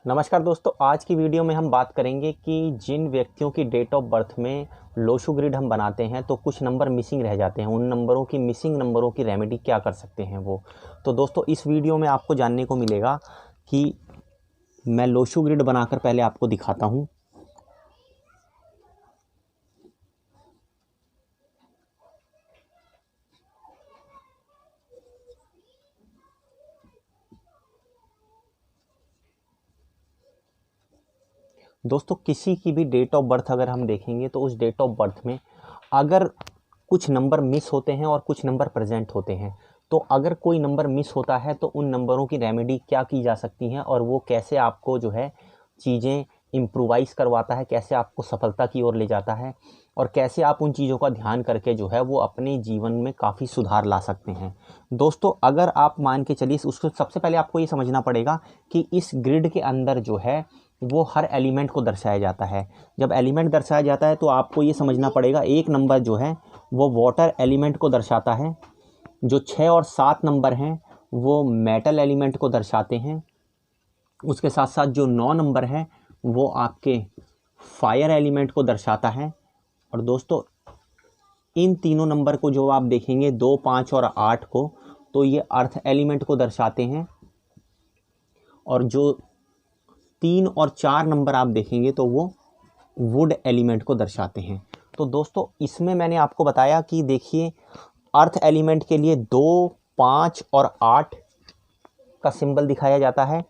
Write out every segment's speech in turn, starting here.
नमस्कार दोस्तों, आज की वीडियो में हम बात करेंगे कि जिन व्यक्तियों की डेट ऑफ बर्थ में लोशो ग्रिड हम बनाते हैं तो कुछ नंबर मिसिंग रह जाते हैं। उन नंबरों की मिसिंग नंबरों की रेमेडी क्या कर सकते हैं वो। तो दोस्तों इस वीडियो में आपको जानने को मिलेगा कि मैं लोशो ग्रिड बनाकर पहले आपको दिखाता हूँ। दोस्तों किसी की भी डेट ऑफ बर्थ अगर हम देखेंगे तो उस डेट ऑफ बर्थ में अगर कुछ नंबर मिस होते हैं और कुछ नंबर प्रेजेंट होते हैं, तो अगर कोई नंबर मिस होता है तो उन नंबरों की रेमेडी क्या की जा सकती हैं और वो कैसे आपको जो है चीज़ें इम्प्रोवाइज़ करवाता है, कैसे आपको सफलता की ओर ले जाता है और कैसे आप उन चीज़ों का ध्यान करके जो है वो अपने जीवन में काफ़ी सुधार ला सकते हैं। दोस्तों अगर आप मान के चलिए, उसको सबसे पहले आपको ये समझना पड़ेगा कि इस ग्रिड के अंदर जो है वो हर एलिमेंट को दर्शाया जाता है। जब एलिमेंट दर्शाया जाता है तो आपको ये समझना पड़ेगा, एक नंबर जो है वो वाटर एलिमेंट को दर्शाता है, जो 6 और 7 नंबर हैं वो मेटल एलिमेंट को दर्शाते हैं, उसके साथ साथ जो 9 नंबर है वो आपके फायर एलिमेंट को दर्शाता है। और दोस्तों इन तीनों नंबर को जो आप देखेंगे 2, 5 और 8 को, तो ये अर्थ एलिमेंट को दर्शाते हैं। और जो 3 और 4 नंबर आप देखेंगे तो वो वुड एलिमेंट को दर्शाते हैं। तो दोस्तों इसमें मैंने आपको बताया कि देखिए, अर्थ एलिमेंट के लिए 2, 5 और 8 का सिंबल दिखाया जाता है।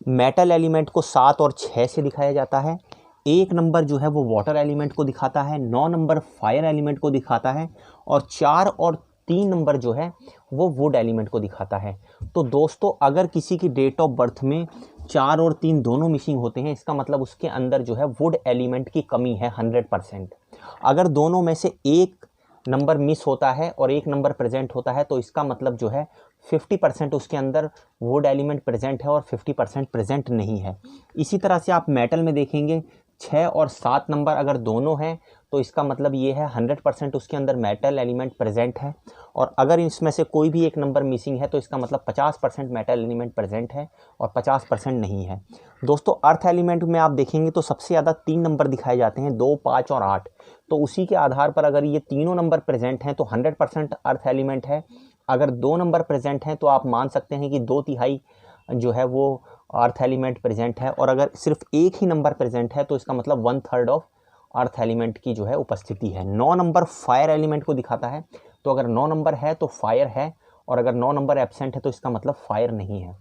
मेटल एलिमेंट को 7 और 6 से दिखाया जाता है। एक नंबर जो है वो वाटर एलिमेंट को दिखाता है, 9 नंबर फायर एलिमेंट को दिखाता है और 4 और 3 नंबर जो है वो वुड एलिमेंट को दिखाता है। तो दोस्तों अगर किसी की डेट ऑफ बर्थ में 4 और 3 दोनों मिसिंग होते हैं, इसका मतलब उसके अंदर जो है वुड एलिमेंट की कमी है 100%। अगर दोनों में से एक नंबर मिस होता है और एक नंबर प्रेजेंट होता है तो इसका मतलब जो है 50% उसके अंदर वुड एलिमेंट प्रेजेंट है और 50% प्रेजेंट नहीं है। इसी तरह से आप मेटल में देखेंगे, 6 और 7 नंबर अगर दोनों हैं तो इसका मतलब ये है 100% उसके अंदर मेटल एलिमेंट प्रेजेंट है। और अगर इसमें से कोई भी एक नंबर मिसिंग है तो इसका मतलब 50% मेटल एलिमेंट प्रेजेंट है और 50% नहीं है। दोस्तों अर्थ एलिमेंट में आप देखेंगे तो सबसे ज़्यादा 3 नंबर दिखाए जाते हैं, 2, 5 और 8। तो उसी के आधार पर अगर ये तीनों नंबर प्रेजेंट हैं तो 100% अर्थ एलिमेंट है। अगर 2 नंबर प्रेजेंट हैं तो आप मान सकते हैं कि 2/3 जो है वो अर्थ एलिमेंट प्रेजेंट है। और अगर सिर्फ एक ही नंबर प्रेजेंट है तो इसका मतलब 1/3 ऑफ अर्थ एलिमेंट की जो है उपस्थिति है। 9 नंबर फायर एलिमेंट को दिखाता है, तो अगर 9 नंबर है तो फायर है और अगर 9 नंबर एब्सेंट है तो इसका मतलब फायर नहीं है।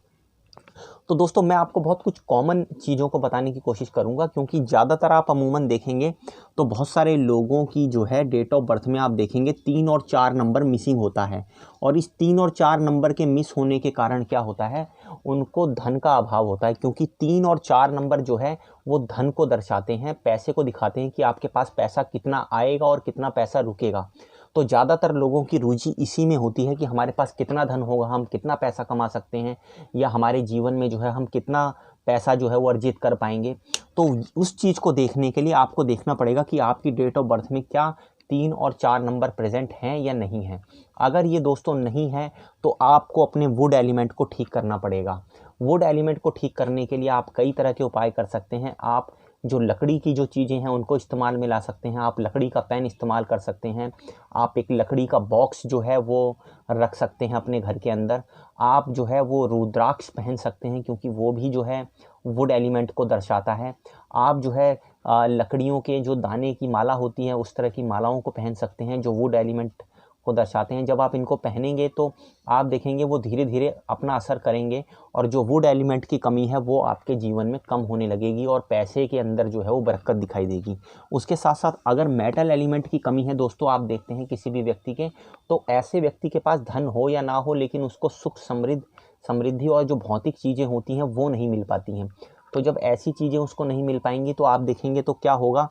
तो दोस्तों मैं आपको बहुत कुछ कॉमन चीज़ों को बताने की कोशिश करूंगा, क्योंकि ज़्यादातर आप अमूमन देखेंगे तो बहुत सारे लोगों की जो है डेट ऑफ बर्थ में आप देखेंगे 3 और 4 नंबर मिसिंग होता है। और इस 3 और 4 नंबर के मिस होने के कारण क्या होता है, उनको धन का अभाव होता है, क्योंकि 3 और 4 नंबर जो है वो धन को दर्शाते हैं, पैसे को दिखाते हैं कि आपके पास पैसा कितना आएगा और कितना पैसा रुकेगा। तो ज़्यादातर लोगों की रुचि इसी में होती है कि हमारे पास कितना धन होगा, हम कितना पैसा कमा सकते हैं, या हमारे जीवन में जो है हम कितना पैसा जो है वो अर्जित कर पाएंगे। तो उस चीज़ को देखने के लिए आपको देखना पड़ेगा कि आपकी डेट ऑफ बर्थ में क्या 3 और 4 नंबर प्रेजेंट हैं या नहीं हैं। अगर ये दोस्तों नहीं है तो आपको अपने वुड एलिमेंट को ठीक करना पड़ेगा। वुड एलिमेंट को ठीक करने के लिए आप कई तरह के उपाय कर सकते हैं। आप जो लकड़ी की जो चीज़ें हैं उनको इस्तेमाल में ला सकते हैं। आप लकड़ी का पेन इस्तेमाल कर सकते हैं। आप एक लकड़ी का बॉक्स जो है वो रख सकते हैं अपने घर के अंदर। आप जो है वो रुद्राक्ष पहन सकते हैं, क्योंकि वो भी जो है वुड एलिमेंट को दर्शाता है। आप जो है लकड़ियों के जो दाने की माला होती है उस तरह की मालाओं को पहन सकते हैं जो वुड एलिमेंट को दर्शाते हैं। जब आप इनको पहनेंगे तो आप देखेंगे वो धीरे धीरे अपना असर करेंगे और जो वुड एलिमेंट की कमी है वो आपके जीवन में कम होने लगेगी और पैसे के अंदर जो है वो बरकत दिखाई देगी। उसके साथ साथ अगर मेटल एलिमेंट की कमी है दोस्तों, आप देखते हैं किसी भी व्यक्ति के, तो ऐसे व्यक्ति के पास धन हो या ना हो लेकिन उसको सुख समृद्धि और जो भौतिक चीज़ें होती हैं वो नहीं मिल पाती हैं। तो जब ऐसी चीज़ें उसको नहीं मिल पाएंगी तो आप देखेंगे तो क्या होगा,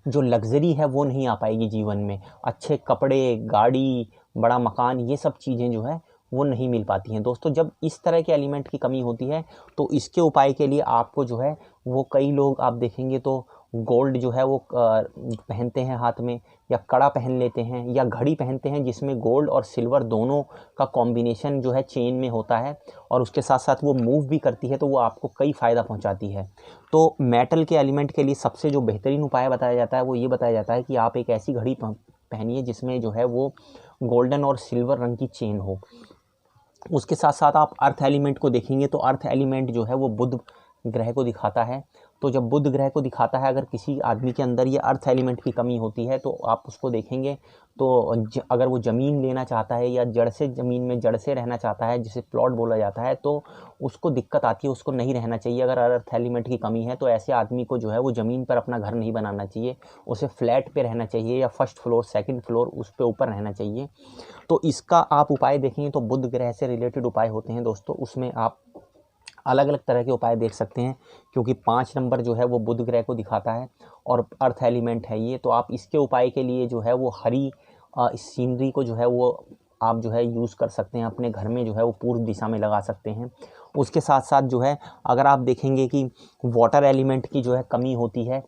जो लग्ज़री है वो नहीं आ पाएगी जीवन में। अच्छे कपड़े, गाड़ी, बड़ा मकान, ये सब चीज़ें जो है वो नहीं मिल पाती हैं। दोस्तों जब इस तरह के एलिमेंट की कमी होती है तो इसके उपाय के लिए आपको जो है वो कई लोग आप देखेंगे तो गोल्ड जो है वो पहनते हैं हाथ में, या कड़ा पहन लेते हैं, या घड़ी पहनते हैं जिसमें गोल्ड और सिल्वर दोनों का कॉम्बिनेशन जो है चेन में होता है, और उसके साथ साथ वो मूव भी करती है, तो वो आपको कई फ़ायदा पहुंचाती है। तो मेटल के एलिमेंट के लिए सबसे जो बेहतरीन उपाय बताया जाता है वो ये बताया जाता है कि आप एक ऐसी घड़ी पहनिए जिसमें जो है वो गोल्डन और सिल्वर रंग की चेन हो। उसके साथ साथ आप अर्थ एलिमेंट को देखेंगे तो अर्थ एलिमेंट जो है वो बुध ग्रह को दिखाता है। तो जब बुध ग्रह को दिखाता है, अगर किसी आदमी के अंदर ये अर्थ एलिमेंट की कमी होती है तो आप उसको देखेंगे तो अगर वो ज़मीन लेना चाहता है या जड़ से ज़मीन में जड़ से रहना चाहता है, जिसे प्लॉट बोला जाता है, तो उसको दिक्कत आती है, उसको नहीं रहना चाहिए। अगर अर्थ एलिमेंट की कमी है तो ऐसे आदमी को जो है वो ज़मीन पर अपना घर नहीं बनाना चाहिए, उसे फ्लैट पे रहना चाहिए, या फर्स्ट फ्लोर सेकंड फ्लोर उस पे ऊपर रहना चाहिए। तो इसका आप उपाय देखेंगे तो बुध ग्रह से रिलेटेड उपाय होते हैं दोस्तों, उसमें आप अलग अलग तरह के उपाय देख सकते हैं, क्योंकि 5 नंबर जो है वो बुध ग्रह को दिखाता है और अर्थ एलिमेंट है ये। तो आप इसके उपाय के लिए जो है वो हरी सीनरी को जो है वो आप जो है यूज़ कर सकते हैं, अपने घर में जो है वो पूर्व दिशा में लगा सकते हैं। उसके साथ साथ जो है अगर आप देखेंगे कि वाटर एलिमेंट की जो है कमी होती है,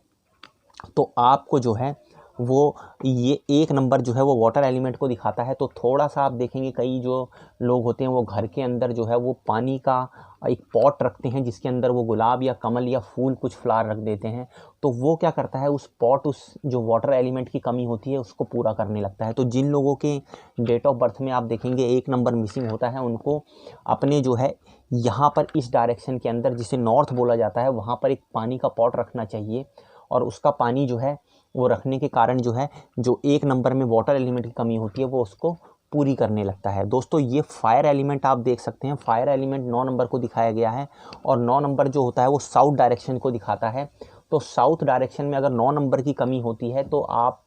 तो आपको जो है वो ये 1 नंबर जो है वो वाटर एलिमेंट को दिखाता है। तो थोड़ा सा आप देखेंगे कई जो लोग होते हैं वो घर के अंदर जो है वो पानी का एक पॉट रखते हैं जिसके अंदर वो गुलाब या कमल या फूल कुछ फ्लावर रख देते हैं। तो वो क्या करता है, उस पॉट उस जो वाटर एलिमेंट की कमी होती है उसको पूरा करने लगता है। तो जिन लोगों के डेट ऑफ बर्थ में आप देखेंगे 1 नंबर मिसिंग होता है, उनको अपने जो है यहाँ पर इस डायरेक्शन के अंदर, जिसे नॉर्थ बोला जाता है, वहाँ पर एक पानी का पॉट रखना चाहिए। और उसका पानी जो है वो रखने के कारण जो है जो 1 नंबर में वाटर एलिमेंट की कमी होती है वो उसको पूरी करने लगता है। दोस्तों ये फायर एलिमेंट आप देख सकते हैं, फायर एलिमेंट 9 नंबर को दिखाया गया है, और 9 नंबर जो होता है वो साउथ डायरेक्शन को दिखाता है। तो साउथ डायरेक्शन में अगर 9 नंबर की कमी होती है तो आप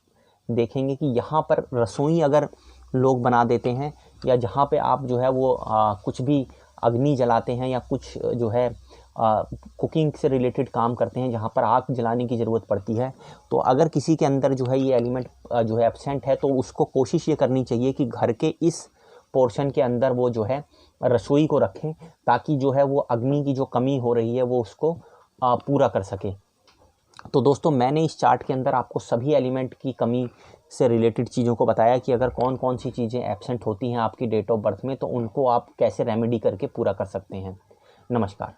देखेंगे कि यहाँ पर रसोई अगर लोग बना देते हैं, या जहाँ पे आप जो है वो कुछ भी अग्नि जलाते हैं, या कुछ जो है कुकिंग से रिलेटेड काम करते हैं जहाँ पर आग जलाने की ज़रूरत पड़ती है, तो अगर किसी के अंदर जो है ये एलिमेंट जो है एब्सेंट है, तो उसको कोशिश ये करनी चाहिए कि घर के इस पोर्शन के अंदर वो जो है रसोई को रखें, ताकि जो है वो अग्नि की जो कमी हो रही है वो उसको पूरा कर सके। तो दोस्तों मैंने इस चार्ट के अंदर आपको सभी एलिमेंट की कमी से रिलेटेड चीज़ों को बताया कि अगर कौन कौन सी चीज़ें एब्सेंट होती हैं आपकी डेट ऑफ बर्थ में, तो उनको आप कैसे रेमेडी करके पूरा कर सकते हैं। नमस्कार।